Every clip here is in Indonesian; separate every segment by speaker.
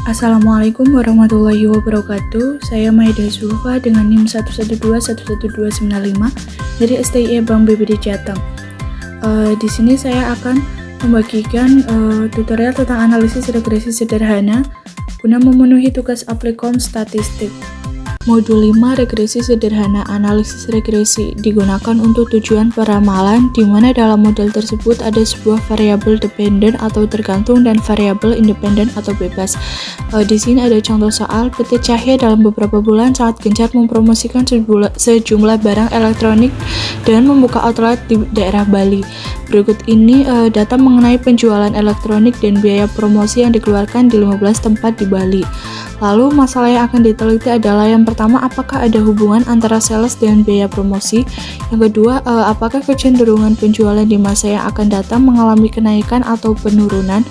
Speaker 1: Assalamualaikum warahmatullahi wabarakatuh. Saya Maida Zulfa dengan NIM 112111295 dari STIE Bank BBD Jateng. Di sini saya akan membagikan tutorial tentang analisis regresi sederhana guna memenuhi tugas aplikon statistik. Modul 5 regresi sederhana. Analisis regresi digunakan untuk tujuan peramalan, di mana dalam model tersebut ada sebuah variabel dependen atau tergantung dan variabel independen atau bebas. Di sini ada contoh soal. PT Cahya dalam beberapa bulan sangat gencar mempromosikan sejumlah barang elektronik dengan membuka outlet di daerah Bali. Berikut ini data mengenai penjualan elektronik dan biaya promosi yang dikeluarkan di 15 tempat di Bali. Lalu masalah yang akan diteliti adalah yang pertama, apakah ada hubungan antara sales dengan biaya promosi? Yang kedua, apakah kecenderungan penjualan di masa yang akan datang mengalami kenaikan atau penurunan?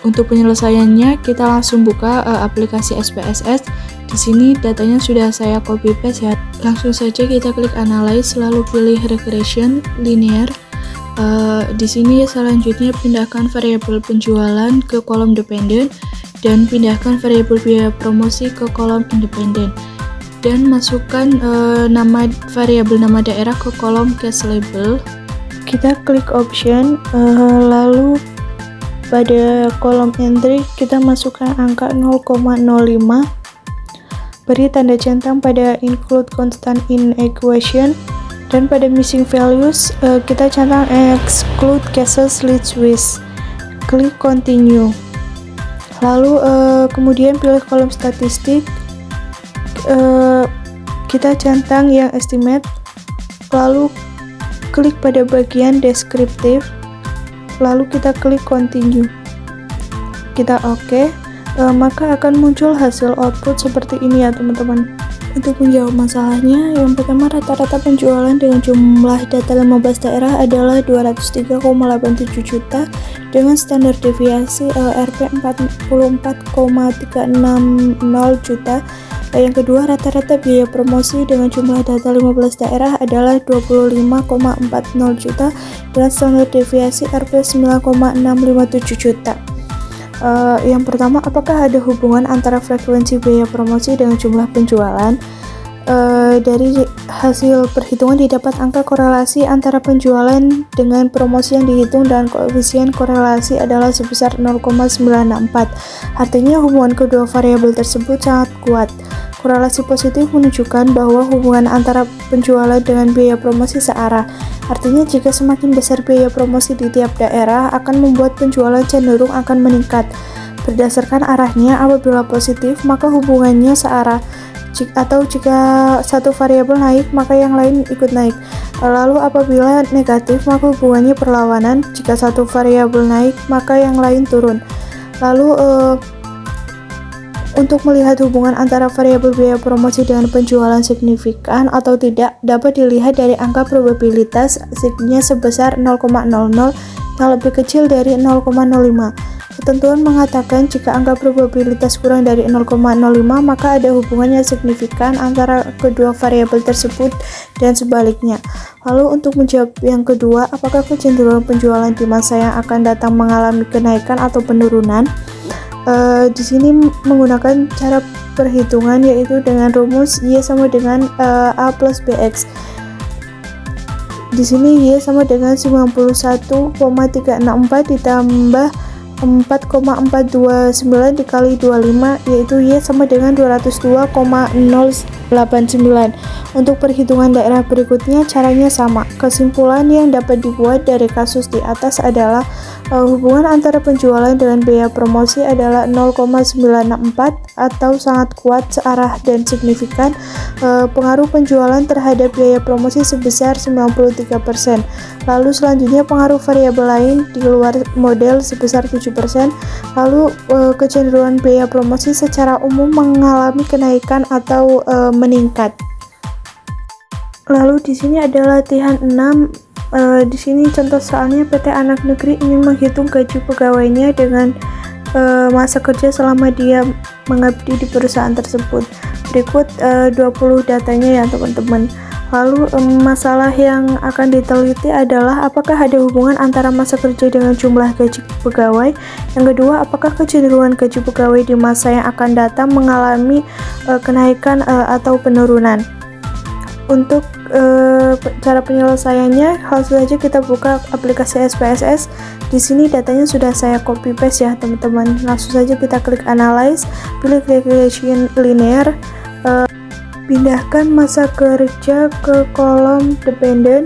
Speaker 1: Untuk penyelesaiannya, kita langsung buka aplikasi SPSS. Di sini datanya sudah saya copy paste ya. Langsung saja kita klik analyze, lalu pilih regression linear. Di sini selanjutnya pindahkan variabel penjualan ke kolom dependen dan pindahkan variabel biaya promosi ke kolom independen, dan masukkan variabel nama daerah ke kolom case label. Kita klik option, lalu pada kolom entry kita masukkan angka 0,05, beri tanda centang pada include constant in equation, dan pada missing values kita centang exclude cases leads with. Klik continue, lalu kemudian pilih kolom statistik, kita centang yang estimate, lalu klik pada bagian deskriptif, lalu kita klik continue, kita OK, maka akan muncul hasil output seperti ini ya teman-teman. Untuk menjawab masalahnya, yang pertama, rata-rata penjualan dengan jumlah data 15 daerah adalah 203,87 juta dengan standar deviasi Rp 44,360 juta. Yang kedua, rata-rata biaya promosi dengan jumlah data 15 daerah adalah 25,40 juta dengan standar deviasi Rp 9,657 juta. Yang pertama, apakah ada hubungan antara frekuensi biaya promosi dengan jumlah penjualan? Dari hasil perhitungan didapat angka korelasi antara penjualan dengan promosi yang dihitung dan koefisien korelasi adalah sebesar 0,964. Artinya hubungan kedua variabel tersebut sangat kuat. Korelasi positif menunjukkan bahwa hubungan antara penjualan dengan biaya promosi searah. Artinya jika semakin besar biaya promosi di tiap daerah akan membuat penjualan cenderung akan meningkat. Berdasarkan arahnya, apabila positif maka hubungannya searah, atau jika satu variabel naik maka yang lain ikut naik. Lalu apabila negatif maka hubungannya perlawanan, jika satu variabel naik maka yang lain turun. Lalu untuk melihat hubungan antara variabel biaya promosi dengan penjualan signifikan atau tidak dapat dilihat dari angka probabilitas signya sebesar 0,00 yang lebih kecil dari 0,05. Ketentuan mengatakan jika angka probabilitas kurang dari 0,05 maka ada hubungan yang signifikan antara kedua variabel tersebut dan sebaliknya. Lalu untuk menjawab yang kedua, apakah kecenderungan penjualan di masa yang akan datang mengalami kenaikan atau penurunan? Di sini menggunakan cara perhitungan yaitu dengan rumus Y sama dengan A plus BX. Di sini Y sama dengan 91,364 ditambah 4,429 dikali 25, yaitu Y sama dengan 202,089. Untuk perhitungan daerah berikutnya caranya sama. Kesimpulan yang dapat dibuat dari kasus di atas adalah hubungan antara penjualan dengan biaya promosi adalah 0,964 atau sangat kuat, searah dan signifikan. Pengaruh penjualan terhadap biaya promosi sebesar 93%. Lalu selanjutnya pengaruh variabel lain di luar model sebesar 7%. Lalu kecenderungan biaya promosi secara umum mengalami kenaikan atau meningkat. Lalu di sini ada latihan 6. Di sini contoh soalnya, PT Anak Negeri ingin menghitung gaji pegawainya dengan masa kerja selama dia mengabdi di perusahaan tersebut. Berikut 20 datanya ya teman-teman. Lalu masalah yang akan diteliti adalah apakah ada hubungan antara masa kerja dengan jumlah gaji pegawai. Yang kedua, apakah kecenderungan gaji pegawai di masa yang akan datang mengalami kenaikan atau penurunan. Untuk cara penyelesaiannya, langsung saja kita buka aplikasi SPSS. Di sini datanya sudah saya copy paste ya teman-teman. Langsung saja kita klik analyze, pilih regression linear. Pindahkan masa kerja ke kolom dependent,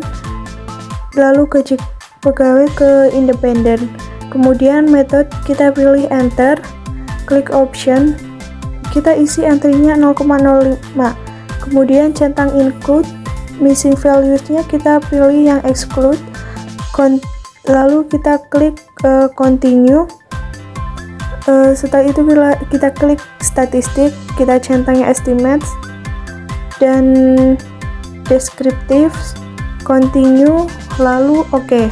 Speaker 1: lalu gaji pegawai ke independen. Kemudian method kita pilih enter, klik option, kita isi entry-nya 0,05. Kemudian centang include, missing values-nya kita pilih yang exclude, lalu kita klik continue. Setelah itu kita klik statistik, kita centang estimates dan descriptive, continue, lalu oke.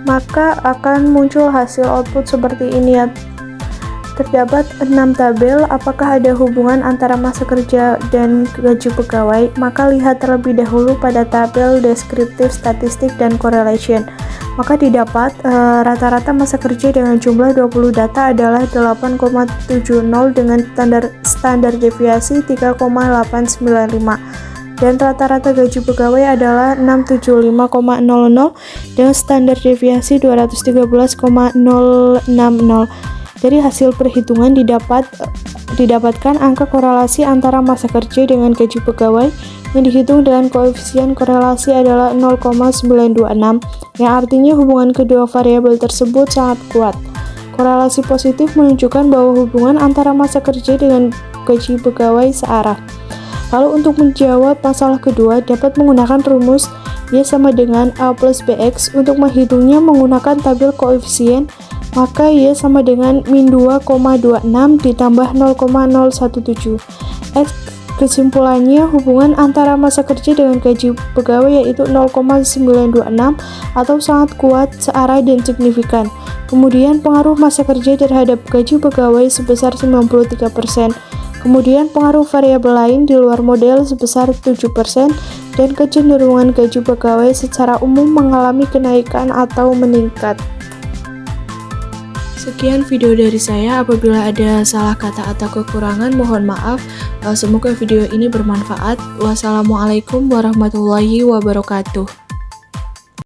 Speaker 1: Maka akan muncul hasil output seperti ini ya. Terdapat 6 tabel. Apakah ada hubungan antara masa kerja dan gaji pegawai? Maka lihat terlebih dahulu pada tabel descriptive, statistik, dan correlation. Maka didapat rata-rata masa kerja dengan jumlah 20 data adalah 8,70 dengan standar deviasi 3,895 dan rata-rata gaji pegawai adalah 675,00 dengan standar deviasi 213,060. Dari hasil perhitungan didapatkan angka korelasi antara masa kerja dengan gaji pegawai yang dihitung dengan koefisien korelasi adalah 0,926, yang artinya hubungan kedua variabel tersebut sangat kuat. Korelasi positif menunjukkan bahwa hubungan antara masa kerja dengan gaji pegawai searah. Lalu untuk menjawab masalah kedua, dapat menggunakan rumus Y sama dengan A plus BX. Untuk menghitungnya menggunakan tabel koefisien, maka Y sama dengan min 2,26 ditambah 0,017. Kesimpulannya, hubungan antara masa kerja dengan gaji pegawai yaitu 0,926 atau sangat kuat, searah, dan signifikan. Kemudian pengaruh masa kerja terhadap gaji pegawai sebesar 93%. Kemudian pengaruh variabel lain di luar model sebesar 7%, dan kecenderungan gaji pegawai secara umum mengalami kenaikan atau meningkat. Sekian video dari saya. Apabila ada salah kata atau kekurangan, mohon maaf. Semoga video ini bermanfaat. Wassalamualaikum warahmatullahi wabarakatuh.